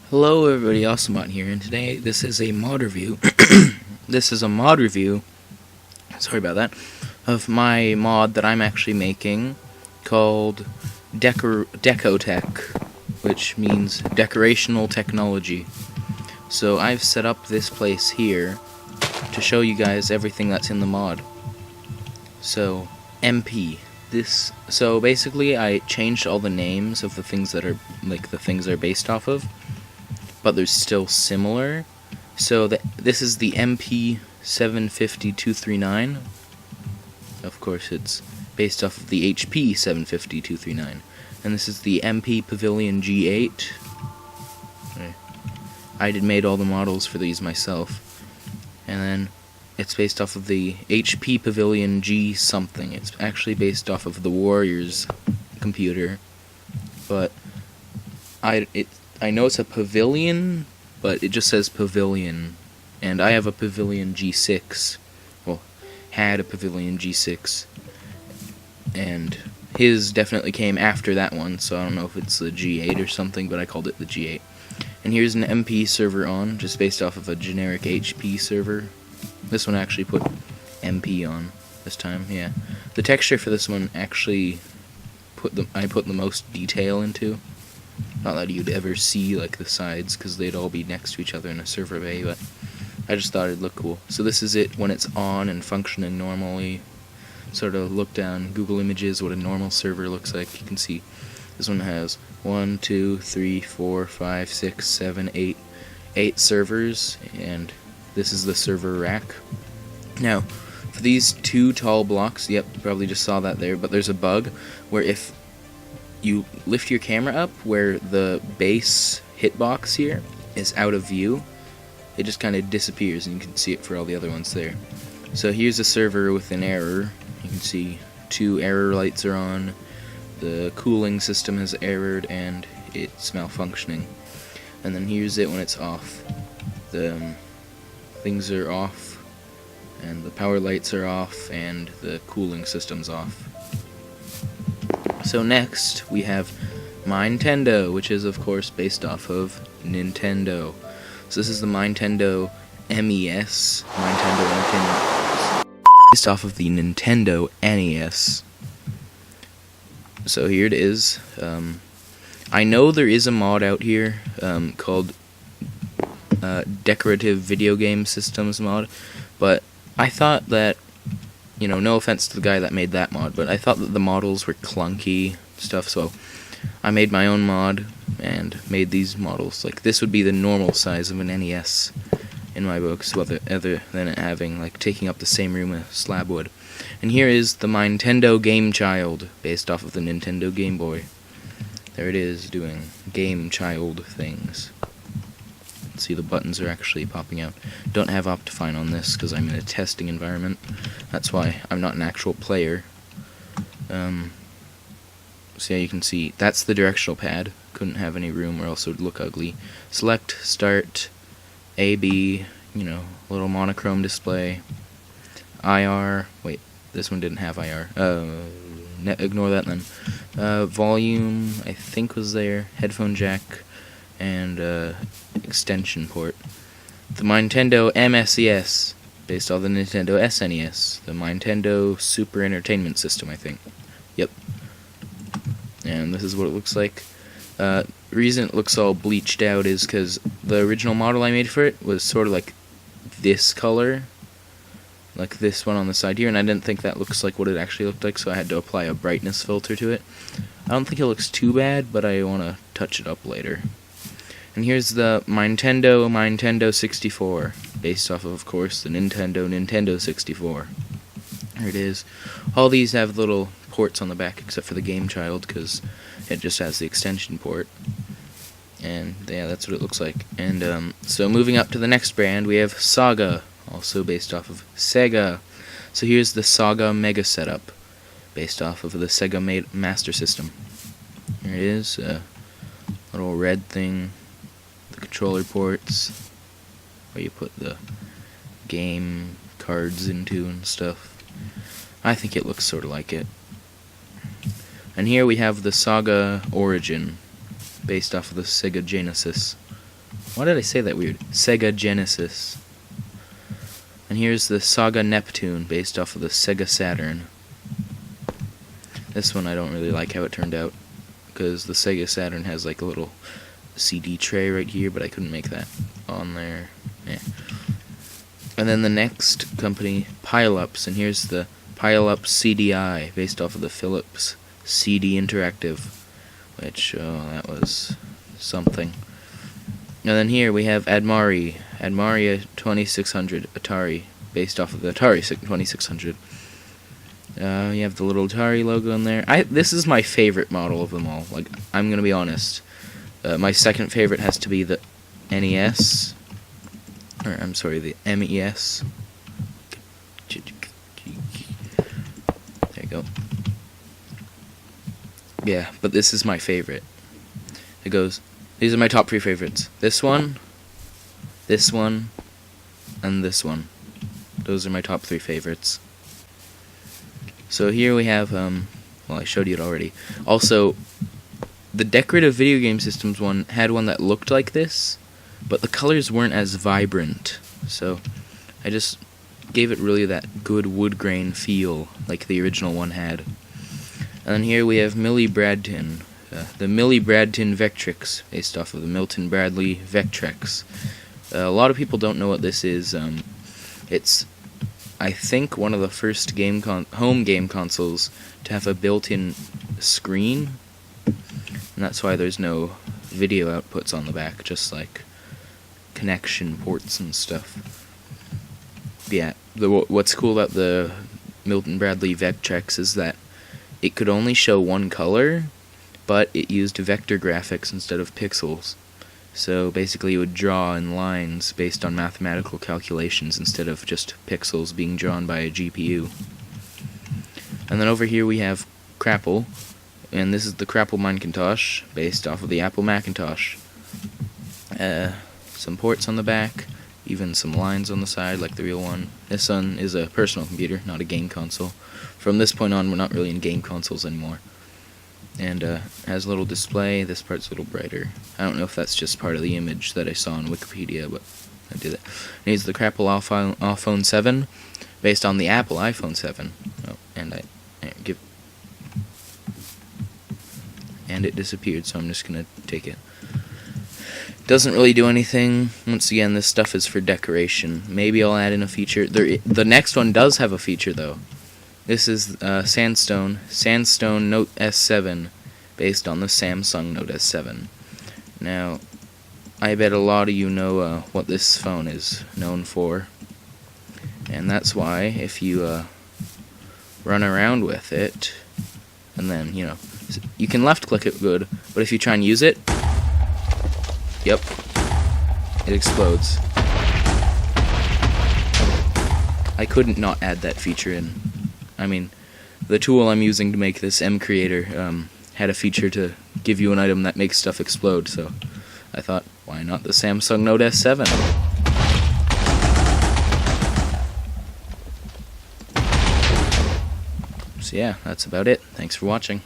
Hello everybody, Awesomebot here, and today this is a mod review. This is a mod review, sorry about that, of my mod that I'm actually making called DecoTech, which means decorational technology. So I've set up this place here to show you guys everything that's in the mod. So, MP. So basically I changed all the names of the things that are, like, the things they're based off of, but they're still similar. So this is the MP 750-239. Of course, it's based off of the HP 750-239. And this is the MP Pavilion G8. I made all the models for these myself. And then it's based off of the HP Pavilion G something. It's actually based off of the Warriors computer, but I know it's a Pavilion, but it just says Pavilion, and I have a Pavilion G6, well, had a Pavilion G6, and his definitely came after that one, so I don't know if it's the G8 or something, but I called it the G8. And here's an MP server on, just based off of a generic HP server. This one actually put MP on this time, yeah. The texture for this one actually I put the most detail into. Not that you'd ever see, like, the sides, because they'd all be next to each other in a server bay, but I just thought it'd look cool. So this is it when it's on and functioning normally. Sort of look down Google Images what a normal server looks like. You can see this one has 1, 2, 3, 4, 5, 6, 7, 8 servers, and this is the server rack. Now, for these two tall blocks, yep, you probably just saw that there, but there's a bug where if you lift your camera up where the base hitbox here is out of view, it just kind of disappears, and you can see it for all the other ones there. So here's a server with an error. You can see 2 error lights are on, the cooling system has errored, and it's malfunctioning. And then here's it when it's off. The things are off, and the power lights are off, and the cooling system's off. So next, we have Nintendo, which is, of course, based off of Nintendo. So this is the Nintendo MES, based off of the Nintendo NES. So here it is. I know there is a mod out here called Decorative Video Game Systems mod, but I thought that, you know, no offense to the guy that made that mod, but I thought that the models were clunky stuff, so I made my own mod and made these models. Like, this would be the normal size of an NES in my books, other than it having, like, taking up the same room a slab would. And here is the Nintendo Game Child, based off of the Nintendo Game Boy. There it is, doing Game Child things. See, the buttons are actually popping out. Don't have Optifine on this because I'm in a testing environment. That's why I'm not an actual player. So yeah, you can see that's the directional pad. Couldn't have any room or else it would look ugly. Select, start, A, B, you know, little monochrome display. IR, wait, this one didn't have IR. Ignore that then. Volume, I think was there. Headphone jack, and extension port. The Nintendo MSES, based on the Nintendo SNES, the Nintendo Super Entertainment System, I think. Yep. And this is what it looks like. The reason it looks all bleached out is because the original model I made for it was sort of like this color, like this one on the side here, and I didn't think that looks like what it actually looked like, so I had to apply a brightness filter to it. I don't think it looks too bad, but I want to touch it up later. And here's the Nintendo 64, based off of course, the Nintendo 64. There it is. All these have little ports on the back, except for the Game Child, because it just has the extension port. And yeah, that's what it looks like. And so moving up to the next brand, we have Saga, also based off of Sega. So here's the Saga Mega setup, based off of the Sega Master System. Here it is, a little red thing. Controller ports where you put the game cards into and stuff. I think it looks sort of like it. And here we have the Saga Origin, based off of the Sega Genesis. Why did I say that weird? Sega Genesis. And here's the Saga Neptune, based off of the Sega Saturn. This one I don't really like how it turned out, because the Sega Saturn has like a little CD tray right here, but I couldn't make that on there. Yeah. And then the next company, Pile-Ups, and here's the Pile-Ups CDI, based off of the Philips CD Interactive, which, that was something. And then here we have Admaria 2600 Atari, based off of the Atari 2600. You have the little Atari logo in there. This is my favorite model of them all. Like, I'm gonna be honest. My second favorite has to be the NES. Or, I'm sorry, the MES. There you go. Yeah, but this is my favorite. It goes, these are my top 3 favorites. This one, and this one. Those are my top 3 favorites. So here we have, well, I showed you it already. Also, the Decorative Video Game Systems one had one that looked like this, but the colors weren't as vibrant. So I just gave it really that good wood grain feel like the original one had. And then here we have Millie Bradton, the Millie Bradton Vectrex, based off of the Milton Bradley Vectrex. A lot of people don't know what this is. It's, I think, one of the first home game consoles to have a built-in screen, and that's why there's no video outputs on the back, just like connection ports and stuff. Yeah, what's cool about the Milton Bradley Vectrex is that it could only show one color, but it used vector graphics instead of pixels. So basically you would draw in lines based on mathematical calculations instead of just pixels being drawn by a GPU. And then over here we have Crapple, and this is the Crapple Macintosh, based off of the Apple Macintosh. Some ports on the back, even some lines on the side like the real one. This one is a personal computer, not a game console. From this point on, we're not really in game consoles anymore. And has a little display. This part's a little brighter. I don't know if that's just part of the image that I saw on Wikipedia, but I did it. It needs the Crapple iPhone 7, based on the Apple iPhone 7. Oh, and and it disappeared, so I'm just gonna take it. Doesn't really do anything. Once again, this stuff is for decoration. Maybe I'll add in a feature. The next one does have a feature, though. This is Sandstone Note S7, based on the Samsung Note S7. Now, I bet a lot of you know what this phone is known for, and that's why if you run around with it, and then, you know, you can left-click it good, but if you try and use it, yep, it explodes. I couldn't not add that feature in. I mean, the tool I'm using to make this M-Creator had a feature to give you an item that makes stuff explode, so I thought, why not the Samsung Note S7? So yeah, that's about it. Thanks for watching.